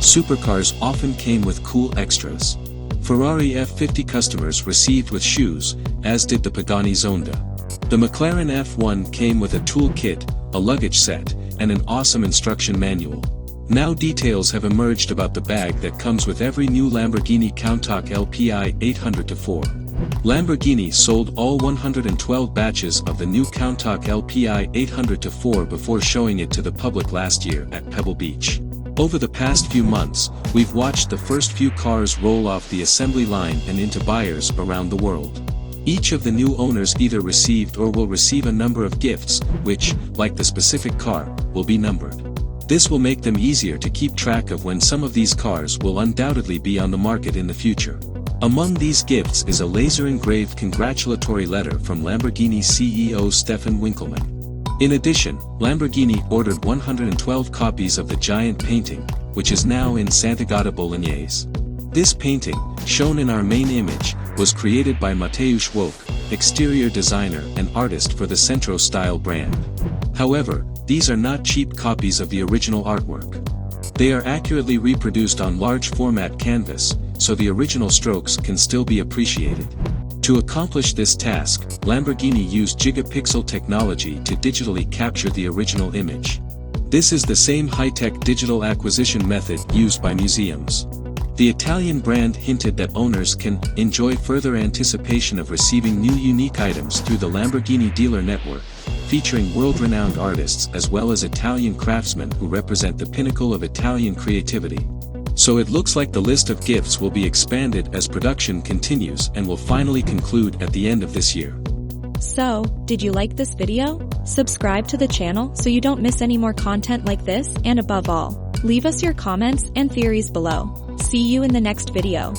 supercars often came with cool extras. Ferrari F50 customers received with shoes, as did the Pagani Zonda. The McLaren F1 came with a tool kit, a luggage set, and an awesome instruction manual. Now details have emerged about the bag that comes with every new Lamborghini Countach LPI 800-4. Lamborghini sold all 112 batches of the new Countach LPI 800-4 before showing it to the public last year at Pebble Beach. Over the past few months, we've watched the first few cars roll off the assembly line and into buyers around the world. Each of the new owners either received or will receive a number of gifts, which, like the specific car, will be numbered. This will make them easier to keep track of when some of these cars will undoubtedly be on the market in the future. Among these gifts is a laser-engraved congratulatory letter from Lamborghini CEO Stefan Winkelmann. In addition, Lamborghini ordered 112 copies of the giant painting, which is now in Sant'Agata Bolognese. This painting, shown in our main image, was created by Mateusz Woke, exterior designer and artist for the Centro style brand. However, these are not cheap copies of the original artwork. They are accurately reproduced on large format canvas, so the original strokes can still be appreciated. To accomplish this task, Lamborghini used gigapixel technology to digitally capture the original image. This is the same high-tech digital acquisition method used by museums. The Italian brand hinted that owners can enjoy further anticipation of receiving new unique items through the Lamborghini dealer network, featuring world-renowned artists as well as Italian craftsmen who represent the pinnacle of Italian creativity. So it looks like the list of gifts will be expanded as production continues and will finally conclude at the end of this year. So, did you like this video? Subscribe to the channel so you don't miss any more content like this, and above all, leave us your comments and theories below. See you in the next video.